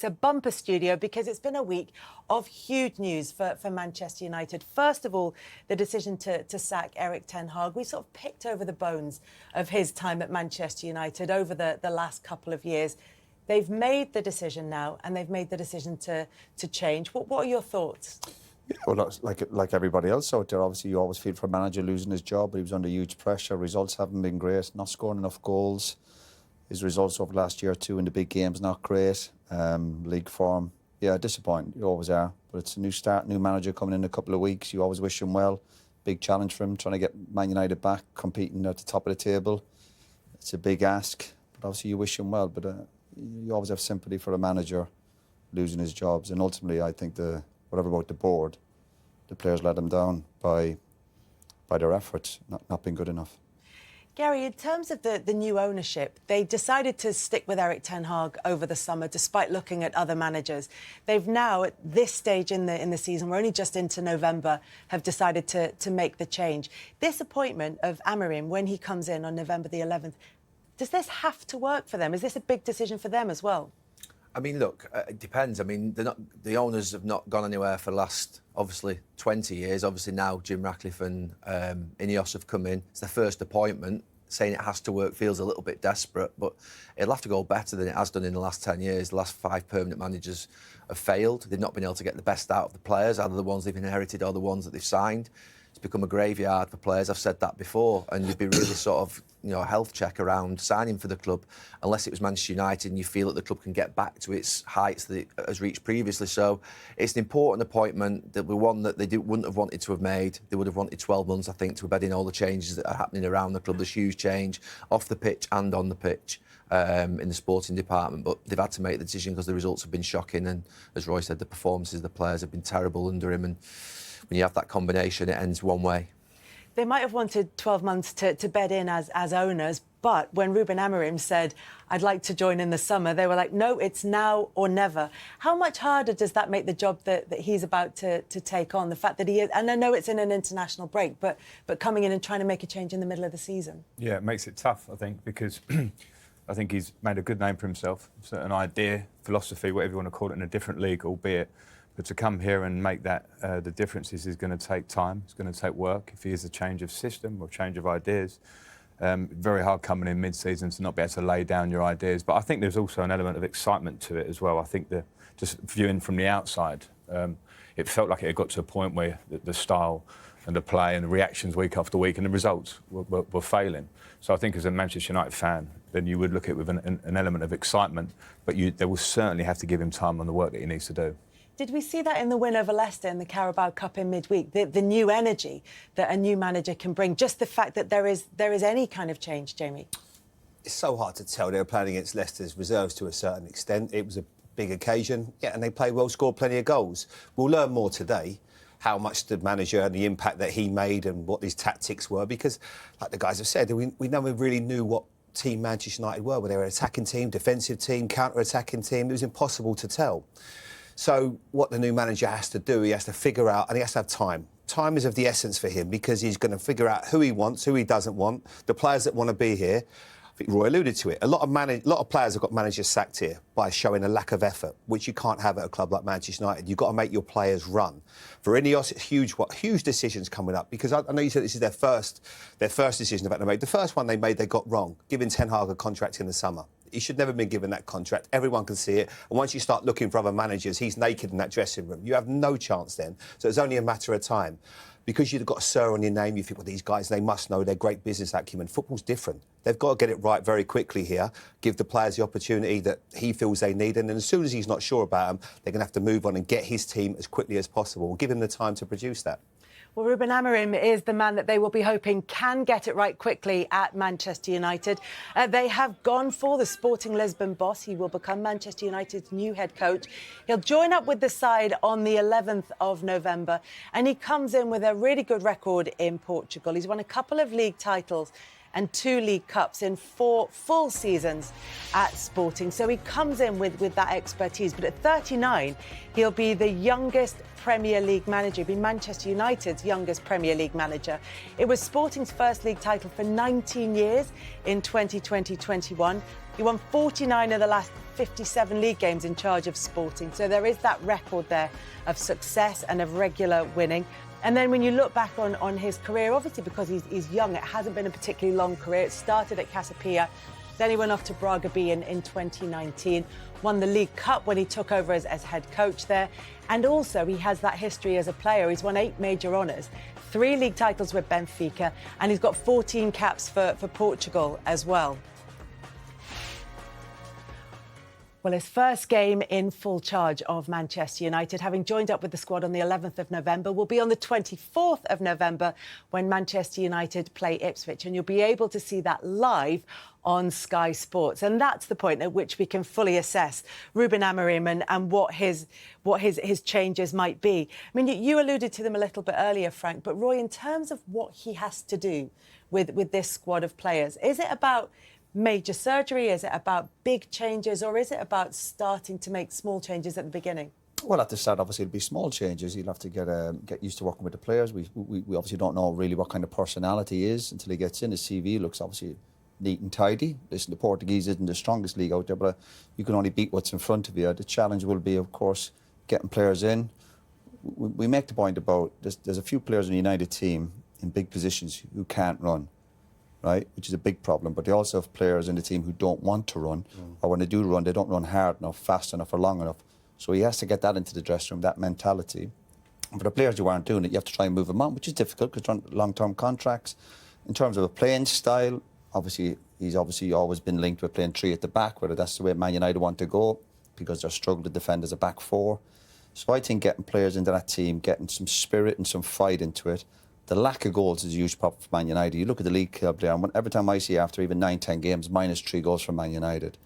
It's a bumper studio because it's been a week of huge news for Manchester United. First of all, the decision to sack Erik ten Hag. We sort of picked over the bones of his time at Manchester United over the last couple of years. They've made the decision now, and they've made the decision to change. What are your thoughts? Yeah, well, like everybody else out there, obviously you always feel for a manager losing his job, but he was under huge pressure. Results haven't been great, not scoring enough goals. His results over the last year or two in the big games not great. League form, yeah, disappointing. You always are. But it's a new start, new manager coming in a couple of weeks. You always wish him well. Big challenge for him, trying to get Man United back, competing at the top of the table. It's a big ask, but obviously you wish him well. But you always have sympathy for a manager losing his jobs. And ultimately, I think whatever about the board, the players let him down by their efforts, not being good enough. Gary, in terms of the new ownership, they decided to stick with Erik ten Hag over the summer, despite looking at other managers. They've now, at this stage in the season, we're only just into November, have decided to make the change. This appointment of Amorim, when he comes in on November the 11th, does this have to work for them? Is this a big decision for them as well? I mean, look, it depends. I mean, the owners have not gone anywhere for the last, obviously, 20 years. Obviously, now Jim Ratcliffe and Ineos have come in. It's their first appointment. Saying it has to work feels a little bit desperate, but it'll have to go better than it has done in the last 10 years. The last 5 permanent managers have failed. They've not been able to get the best out of the players, either the ones they've inherited or the ones that they've signed. It's become a graveyard for players. I've said that before, and you'd be really sort of, a health check around signing for the club, unless it was Manchester United and you feel that the club can get back to its heights that it has reached previously. So it's an important appointment, that one that they wouldn't have wanted to have made. They would have wanted 12 months, I think, to embed in all the changes that are happening around the club. There's huge change off the pitch and on the pitch in the sporting department, but they've had to make the decision because the results have been shocking, and as Roy said, the performances of the players have been terrible under him, and when you have that combination, it ends one way. They might have wanted 12 months to bed in as owners, but when Ruben Amorim said, I'd like to join in the summer, they were like, no, it's now or never. How much harder does that make the job that he's about to take on? The fact that he is, and I know it's in an international break, but coming in and trying to make a change in the middle of the season. Yeah, it makes it tough, I think, because I think he's made a good name for himself. It's an idea, philosophy, whatever you want to call it, in a different league, albeit. But to come here and make that the differences is going to take time. It's going to take work. If he is a change of system or change of ideas, very hard coming in mid-season to not be able to lay down your ideas. But I think there's also an element of excitement to it as well. I think just viewing from the outside, it felt like it had got to a point where the style and the play and the reactions week after week and the results were failing. So I think as a Manchester United fan, then you would look at it with an element of excitement, but they will certainly have to give him time on the work that he needs to do. Did we see that in the win over Leicester in the Carabao Cup in midweek? The new energy that a new manager can bring, just the fact that there is any kind of change, Jamie? It's so hard to tell. They were playing against Leicester's reserves to a certain extent. It was a big occasion, yeah, and they played well, scored plenty of goals. We'll learn more today, how much the manager and the impact that he made and what his tactics were, because, like the guys have said, we never really knew what team Manchester United were. Whether they were an attacking team, defensive team, counter-attacking team, it was impossible to tell. So what the new manager has to do, he has to figure out, and he has to have time. Time is of the essence for him, because he's going to figure out who he wants, who he doesn't want, the players that want to be here. I think Roy alluded to it. A lot of players have got managers sacked here by showing a lack of effort, which you can't have at a club like Manchester United. You've got to make your players run. For Ineos, it's huge decisions coming up, because I know you said this is their first decision they've had to make. The first one they made, they got wrong, giving Ten Hag a contract in the summer. He should never have been given that contract. Everyone can see it. And once you start looking for other managers, he's naked in that dressing room. You have no chance then. So it's only a matter of time. Because you've got a Sir on your name, you think, well, these guys, they must know, they're great business acumen. Football's different. They've got to get it right very quickly here, give the players the opportunity that he feels they need. And then as soon as he's not sure about them, they're going to have to move on and get his team as quickly as possible. Give him the time to produce that. Well, Ruben Amorim is the man that they will be hoping can get it right quickly at Manchester United. They have gone for the Sporting Lisbon boss. He will become Manchester United's new head coach. He'll join up with the side on the 11th of November, and he comes in with a really good record in Portugal. He's won a couple of league titles, and 2 League Cups in 4 full seasons at Sporting. So he comes in with that expertise. But at 39, he'll be the youngest Premier League manager. He'll be Manchester United's youngest Premier League manager. It was Sporting's first league title for 19 years in 2020-21. He won 49 of the last 57 league games in charge of Sporting. So there is that record there of success and of regular winning. And then when you look back on his career, obviously because he's young, it hasn't been a particularly long career. It started at Casapia, then he went off to Braga B in 2019, won the League Cup when he took over as head coach there. And also he has that history as a player. He's won 8 major honours, 3 league titles with Benfica, and he's got 14 caps for Portugal as well. Well, his first game in full charge of Manchester United, having joined up with the squad on the 11th of November, will be on the 24th of November when Manchester United play Ipswich. And you'll be able to see that live on Sky Sports. And that's the point at which we can fully assess Ruben Amorim and what his changes might be. I mean, you alluded to them a little bit earlier, Frank, but Roy, in terms of what he has to do with this squad of players, is it about major surgery? Is it about big changes, or is it about starting to make small changes at the beginning? Well, at the start, obviously, it'll be small changes. You'll have to get used to working with the players. We obviously don't know really what kind of personality he is until he gets in. His CV looks obviously neat and tidy. Listen, the Portuguese isn't the strongest league out there, but you can only beat what's in front of you. The challenge will be, of course, getting players in. We make the point about there's a few players in the United team in big positions who can't run, right, which is a big problem. But they also have players in the team who don't want to run, or when they do run, they don't run hard enough, fast enough, or long enough. So he has to get that into the dressing room, that mentality. And for the players who aren't doing it, you have to try and move them on, which is difficult because they're on long-term contracts. In terms of a playing style, obviously, he's always been linked with playing 3 at the back, whether that's the way Man United want to go, because they're struggling to defend as a back 4. So I think getting players into that team, getting some spirit and some fight into it. The lack of goals is a huge problem for Man United. You look at the league club there, and every time I see after even 9-10 games, -3 goals for Man United,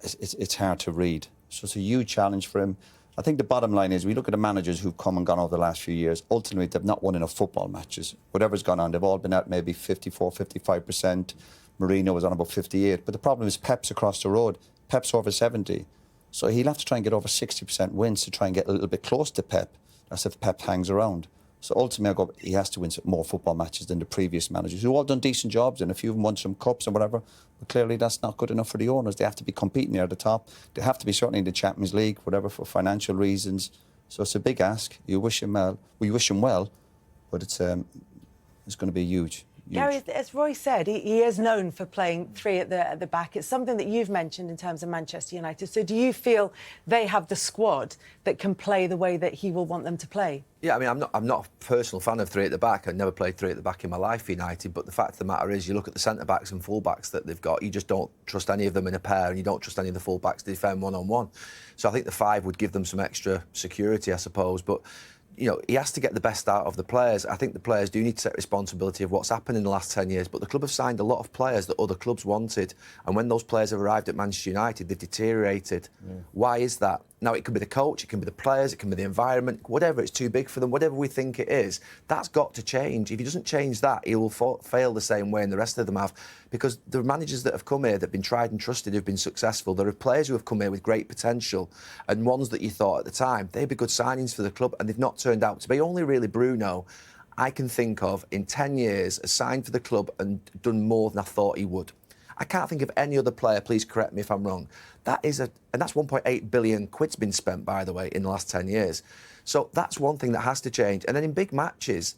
it's hard to read. So it's a huge challenge for him. I think the bottom line is we look at the managers who've come and gone over the last few years. Ultimately, they've not won enough football matches. Whatever's gone on, they've all been at maybe 54, 55%. Mourinho was on about 58. But the problem is Pep's across the road. Pep's over 70. So he'll have to try and get over 60% wins to try and get a little bit close to Pep. That's if Pep hangs around. So ultimately, he has to win more football matches than the previous managers, who all done decent jobs, and a few of them won some cups and whatever. But clearly, that's not good enough for the owners. They have to be competing near the top. They have to be certainly in the Champions League, whatever, for financial reasons. So it's a big ask. You wish him well. We wish him well, but it's going to be huge. Gary, as Roy said, he is known for playing 3 at the back. It's something that you've mentioned in terms of Manchester United. So do you feel they have the squad that can play the way that he will want them to play? Yeah, I mean, I'm not a personal fan of 3 at the back. I've never played 3 at the back in my life for United. But the fact of the matter is, you look at the centre-backs and full-backs that they've got, you just don't trust any of them in a pair, and you don't trust any of the full-backs to defend one-on-one. So I think the 5 would give them some extra security, I suppose. But you know, he has to get the best out of the players. I think the players do need to take responsibility of what's happened in the last 10 years, but the club have signed a lot of players that other clubs wanted, and when those players have arrived at Manchester United, they've deteriorated. Yeah. Why is that? Now, it can be the coach, it can be the players, it can be the environment, whatever, it's too big for them, whatever we think it is, that's got to change. If he doesn't change that, he will fail the same way, and the rest of them have, because the managers that have come here that have been tried and trusted, who've been successful, there are players who have come here with great potential, and ones that you thought at the time, they'd be good signings for the club, and they've not turned out to be. Only really Bruno, I can think of, in 10 years, has signed for the club and done more than I thought he would. I can't think of any other player, please correct me if I'm wrong. And that's 1.8 billion quid's been spent, by the way, in the last 10 years. So that's one thing that has to change. And then in big matches,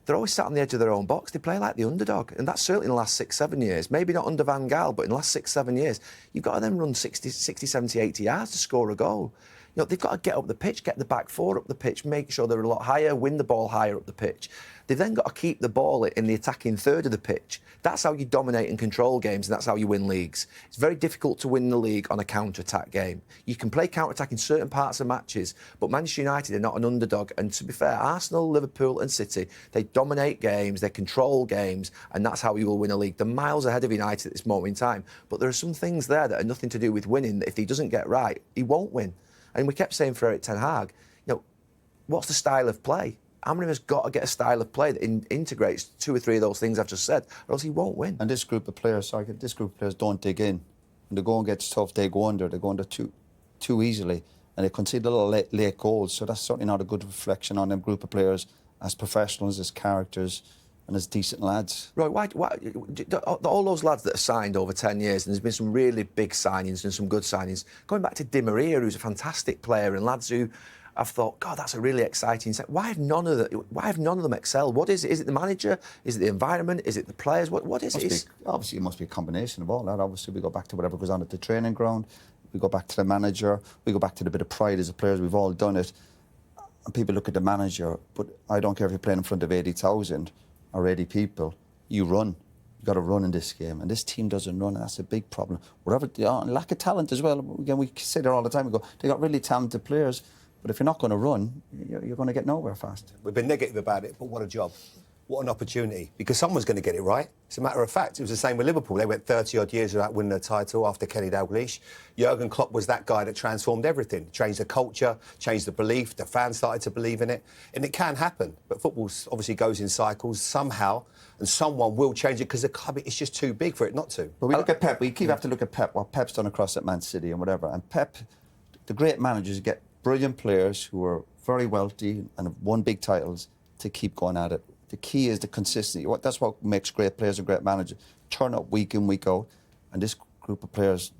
they're always sat on the edge of their own box. They play like the underdog. And that's certainly in the last 6-7 years. Maybe not under Van Gaal, but in the last 6-7 years, you've got to then run 60, 70, 80 yards to score a goal. You know, they've got to get up the pitch, get the back 4 up the pitch, make sure they're a lot higher, win the ball higher up the pitch. They've then got to keep the ball in the attacking third of the pitch. That's how you dominate and control games, and that's how you win leagues. It's very difficult to win the league on a counter-attack game. You can play counter-attack in certain parts of matches, but Manchester United are not an underdog. And to be fair, Arsenal, Liverpool and City, they dominate games, they control games, and that's how you will win a league. They're miles ahead of United at this moment in time. But there are some things there that are nothing to do with winning, that if he doesn't get right, he won't win. And we kept saying for Erik Ten Hag, you know, what's the style of play? Amorim has got to get a style of play that integrates 2 or 3 of those things I've just said, or else he won't win. And this group of players, don't dig in. When the going gets tough, they go under. They go under too easily, and they concede a little late goals. So that's certainly not a good reflection on them group of players as professionals, as characters, and as decent lads. Right, why all those lads that are signed over 10 years, and there's been some really big signings and some good signings, going back to Di Maria, who's a fantastic player, and lads who I've thought, God, that's a really exciting set. Why have none of them excelled? What is it? Is it the manager? Is it the environment? Is it the players? What is it? Obviously, it must be a combination of all that. Obviously, we go back to whatever goes on at the training ground. We go back to the manager. We go back to the bit of pride as a players. We've all done it. And people look at the manager, but I don't care if you're playing in front of 80,000 or 80 people. You run. You've got to run in this game. And this team doesn't run, and that's a big problem. Lack of talent as well. Again, we say there all the time. We go, they got really talented players. But if you're not going to run, you're going to get nowhere fast. We've been negative about it, but what a job. What an opportunity. Because someone's going to get it right. It's a matter of fact. It was the same with Liverpool. They went 30-odd years without winning a title after Kenny Dalglish. Jurgen Klopp was that guy that transformed everything. Changed the culture, changed the belief. The fans started to believe in it. And it can happen. But football obviously goes in cycles somehow. And someone will change it because the club is just too big for it not to. But we look at Pep. We have to look at Pep, what Pep's done across at Man City and whatever. And Pep, the great managers get brilliant players who are very wealthy and have won big titles to keep going at it. The key is the consistency. That's what makes great players and great managers. Turn up week in, week out. And this group of players,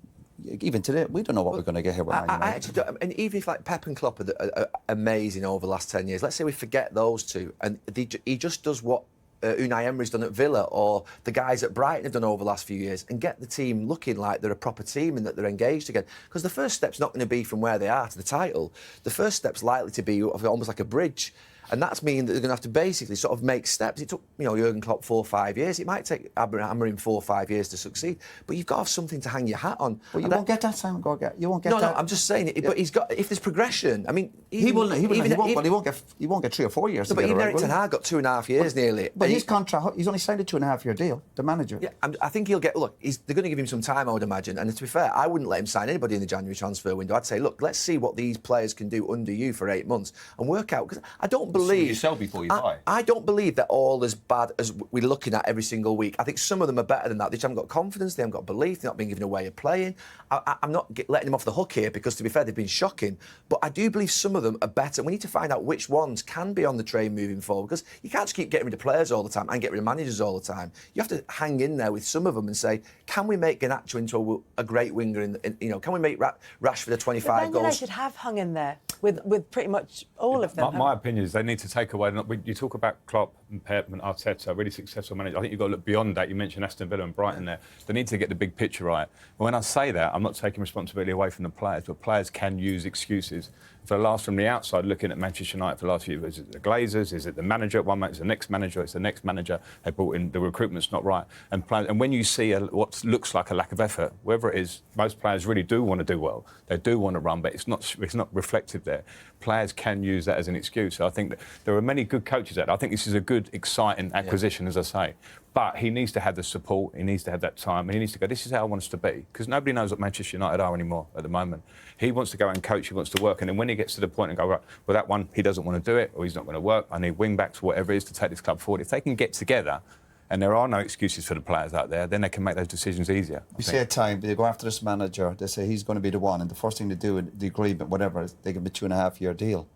even today, we don't know what we're going to get here with Man United. I actually don't, and even if like Pep and Klopp are amazing over the last 10 years, let's say we forget those two, and he just does what Unai Emery's done at Villa, or the guys at Brighton have done over the last few years, and get the team looking like they're a proper team and that they're engaged again. Because the first step's not going to be from where they are to the title. The first step's likely to be almost like a bridge. And that's mean that they're going to have to basically sort of make steps. It took, Jurgen Klopp 4 or 5 years. It might take Amorim 4 or 5 years to succeed. But you've got to have something to hang your hat on. But you won't get that, Simon Gorgat. You won't get that. No, I'm just saying it. But he's got. If there's progression, I mean, he won't get 3 or 4 years. No, but even Erik ten Hag got 2.5 years nearly. But his contract, he's only signed a 2.5-year deal. The manager. Yeah, I think he'll get. Look, they're going to give him some time, I would imagine. And to be fair, I wouldn't let him sign anybody in the January transfer window. I'd say, look, let's see what these players can do under you for 8 months and work out. Because I don't believe. You sell before you buy. I don't believe they're all as bad as we're looking at every single week. I think some of them are better than that. They just haven't got confidence, they haven't got belief, they're not being given a way of playing. I'm not letting them off the hook here because, to be fair, they've been shocking. But I do believe some of them are better. We need to find out which ones can be on the train moving forward, because you can't just keep getting rid of players all the time and get rid of managers all the time. You have to hang in there with some of them and say, can we make Garnacho into a great winger? Can we make Rashford a 25 Man goals? United have hung in there with pretty much all of them. My opinion is they need to take away. You talk about Klopp and Pep and Arteta, really successful managers. I think you've got to look beyond that. You mentioned Aston Villa and Brighton there. They need to get the big picture right. But when I say that, I'm not taking responsibility away from the players, but players can use excuses. For the last, from the outside, looking at Manchester United for the last few years, is it the Glazers? Is it the manager? One minute it's the next manager. It's the next manager. They brought in, the recruitment's not right. And when you see what looks like a lack of effort, wherever it is, most players really do want to do well. They do want to run, but it's not reflective there. Players can use that as an excuse. So I think that there are many good coaches out there. I think this is a good, exciting acquisition, as I say. But he needs to have the support, he needs to have that time, and he needs to go, this is how I want us to be. Because nobody knows what Manchester United are anymore at the moment. He wants to go and coach, he wants to work, and then when he gets to the point and go, right, well, that one, he doesn't want to do it, or he's not going to work, I need wing-backs, whatever it is, to take this club forward. If they can get together, and there are no excuses for the players out there, then they can make those decisions easier. You say at time, they go after this manager, they say he's going to be the one, and the first thing they do in the agreement, whatever, is they give him a 2.5-year deal.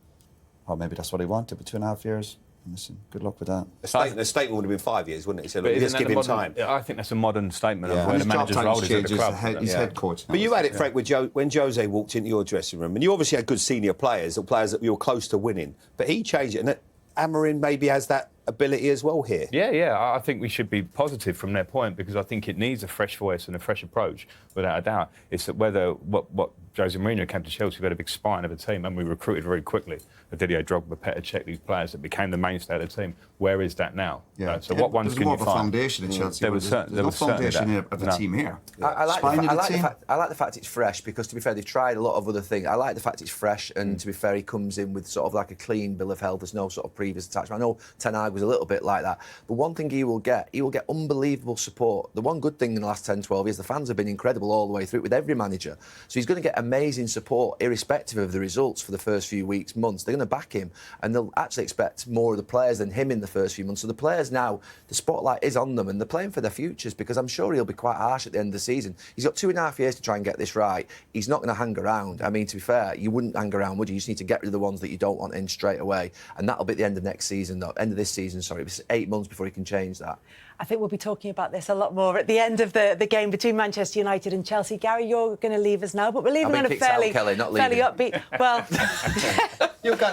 Or maybe that's what he wanted, but 2.5 years. Listen, good luck with that. The statement would have been 5 years, wouldn't it? He said, look, let's give him time. I think that's a modern statement of where And the manager's role is at the club. He's head coach now. But you had it, Frank, with when Jose walked into your dressing room, and you obviously had good senior players, or players that you were close to winning, but he changed it, and Amorim maybe has that ability as well here. Yeah, I think we should be positive from their point, because I think it needs a fresh voice and a fresh approach, without a doubt. It's that whether what Jose Mourinho came to Chelsea, we had a big spine of a team, and we recruited very quickly. Didier Drogba, Petr Cech, these players that became the mainstay of the team. Where is that now? Yeah. So what ones can you find? There's more of a foundation in Chelsea. There was there's no foundation here of the team here. I like the fact it's fresh, because, to be fair, they've tried a lot of other things. I like the fact it's fresh, and to be fair, he comes in with sort of like a clean bill of health. There's no sort of previous attachment. I know Ten Hag was a little bit like that, but one thing he will get unbelievable support. The one good thing in the last 10, 12 years, the fans have been incredible all the way through with every manager. So he's going to get amazing support, irrespective of the results for the first few weeks, months. They're going to back him, and they'll actually expect more of the players than him in the first few months. So the players now, the spotlight is on them, and they're playing for their futures, because I'm sure he'll be quite harsh at the end of the season. He's got 2.5 years to try and get this right. He's not going to hang around. I mean, to be fair, you wouldn't hang around, would you? You just need to get rid of the ones that you don't want in straight away, and that'll be at the end of next season, though. End of this season, sorry. It's 8 months before he can change that. I think we'll be talking about this a lot more at the end of the game between Manchester United and Chelsea. Gary, you're going to leave us now, but we're leaving on a fairly upbeat. Well,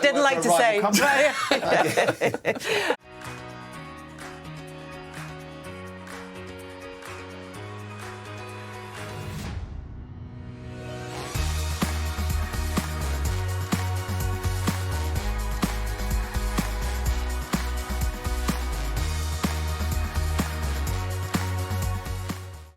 didn't like to say.